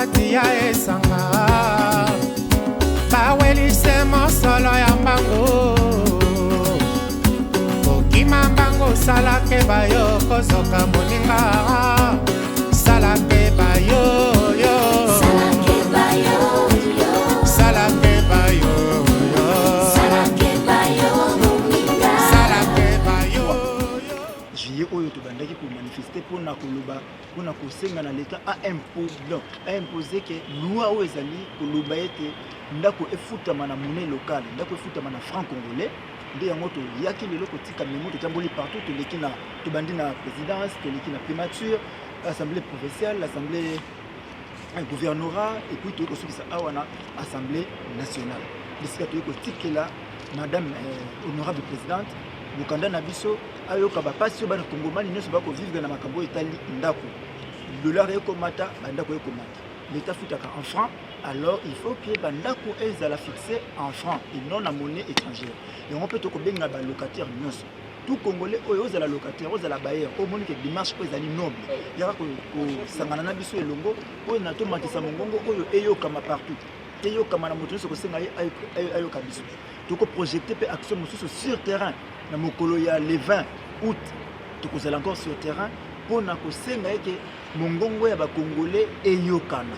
kati ya esanga bawelise mosolo ya mbango kokima mbango salake bayo kozoka moninga salake bayo oyo tobandaki komanifeste mpona koloba mpona kosenga na leta aimposer ke loi oyo ezali koloba ete ndako efutama na monnaie locale, ndako efutama na franc congolais. Nde yango toyaki lelo kotika memo totamboli partout, toleki na tobandi na présidence, toleki na primature, assemblée provinciale, l'assemblée gouvernorat, et puis toyeki kosukisa awa na assemblée nationale. Bisika toyeki kotikela madame honorable présidente bokanda na biso ayoka bapasi oyo bana kongomani nyonso bakovivre na makambo etali ndako dollar ekomata bandako ekomata l'État futaka en francs, alors il faut que bandako ezala fixé en francs et non en monnaie étrangère. Et on peut te kobenga ba locataire nyonso tout congolais oyo ozala locataire ozala bailleur au moni que démarche oyo ezali noble yaka ko sangana na biso elongo oyo na to matisa mongongo oyo eyokama partout eyokama na moto nyonso kosenga ayoka biso toko projeter pe action mosusu sur terrain na mokolo ya le 20 août tokozala encore sur terrain pona kosenga eke mongongo ya bakongolais eyokana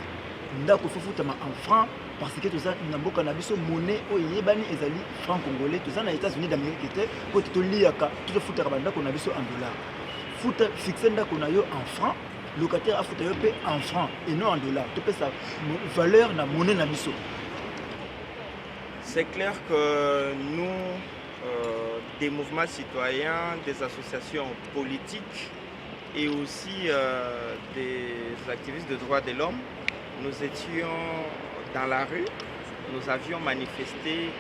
ndako fofutama en franc parce que toza na mboka na biso monnaie oyo yebani ezali franc congolais toza na États-Unis d'Amérique te po toliaka tofutaka bandako na biso en dollar futa fixe ndako na yo en franc locataire afuta yo pe en franc et non en dollar topesa valeur na monnaie na biso. C'est clair que nous des mouvements citoyens, des associations politiques et aussi des activistes de droits de l'homme, nous étions dans la rue, nous avions manifesté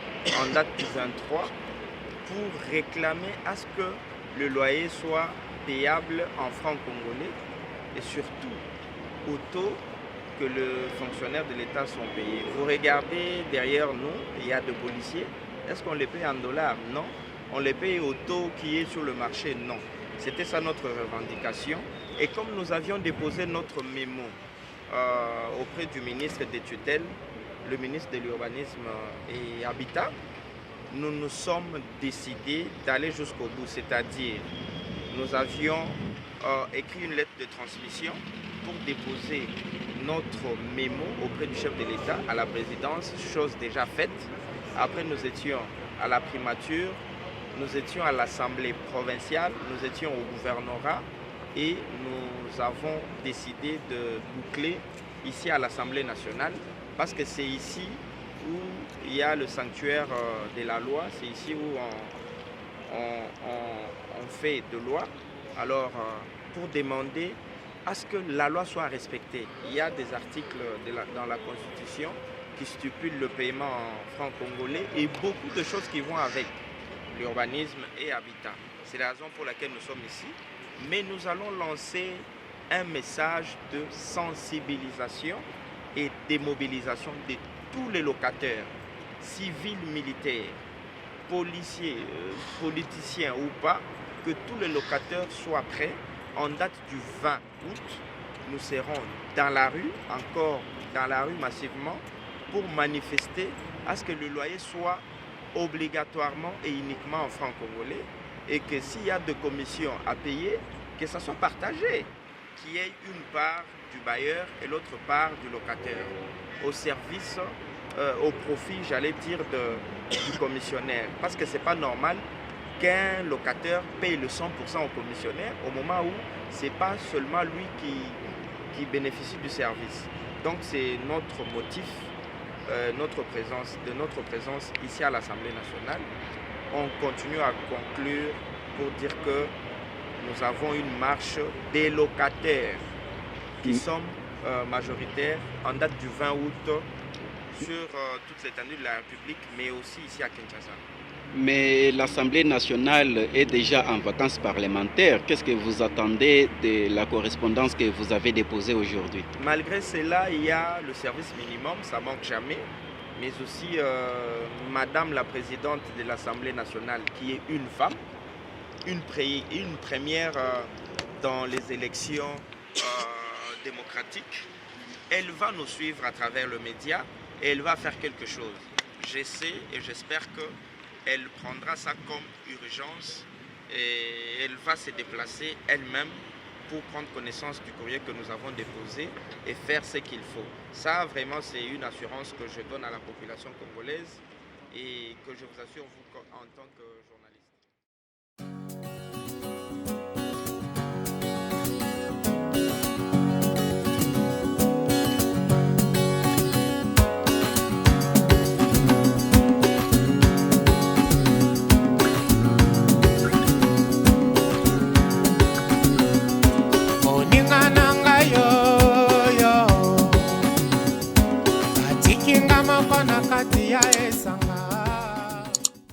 en date du 23 pour réclamer à ce que le loyer soit payable en francs congolais et surtout au taux que les fonctionnaires de l'État sont payés. Vous regardez derrière nous, il y a des policiers. Est-ce qu'on les paye en dollars? Non. On les paye au taux qui est sur le marché? Non. C'était ça notre revendication. Et comme nous avions déposé notre mémo auprès du ministre des tutelles, le ministre de l'Urbanisme et Habitat, nous nous sommes décidés d'aller jusqu'au bout. C'est-à-dire, nous avions écrit une lettre de transmission pour déposer notre mémo auprès du chef de l'État à la présidence, chose déjà faite. Après, nous étions à la primature, nous étions à l'Assemblée provinciale, nous étions au gouvernorat et nous avons décidé de boucler ici à l'Assemblée nationale parce que c'est ici où il y a le sanctuaire de la loi, c'est ici où on fait de loi. Alors, pour demander à ce que la loi soit respectée, il y a des articles dans la Constitution qui stipulent le paiement en francs congolais et beaucoup de choses qui vont avec l'urbanisme et habitat. C'est la raison pour laquelle nous sommes ici. Mais nous allons lancer un message de sensibilisation et démobilisation de tous les locataires, civils, militaires, policiers, politiciens ou pas, que tous les locataires soient prêts. En date du 20 août, nous serons dans la rue, encore dans la rue massivement, pour manifester à ce que le loyer soit obligatoirement et uniquement en francs congolais et que s'il y a des commissions à payer, que ça soit partagé, qu'il y ait une part du bailleur et l'autre part du locataire, au service, au profit, j'allais dire, du commissionnaire. Parce que ce n'est pas normal qu'un locataire paye le 100% au commissionnaire au moment où ce n'est pas seulement lui qui bénéficie du service. Donc c'est notre motif, notre présence ici à l'Assemblée nationale. On continue à conclure pour dire que nous avons une marche des locataires qui sont majoritaires en date du 20 août sur toute l'étendue de la République, mais aussi ici à Kinshasa. Mais l'Assemblée nationale est déjà en vacances parlementaires. Qu'est-ce que vous attendez de la correspondance que vous avez déposée aujourd'hui? Malgré cela, il y a le service minimum, ça ne manque jamais, mais aussi Madame la Présidente de l'Assemblée nationale, qui est une femme, une première dans les élections démocratiques. elle va nous suivre à travers le média et elle va faire quelque chose. J'essaie et j'espère qu'elle prendra ça comme urgence et elle va se déplacer elle-même pour prendre connaissance du courrier que nous avons déposé et faire ce qu'il faut. Ça, vraiment, c'est une assurance que je donne à la population congolaise et que je vous assure, vous, en tant que journaliste. Kinga moko na kati ya esanga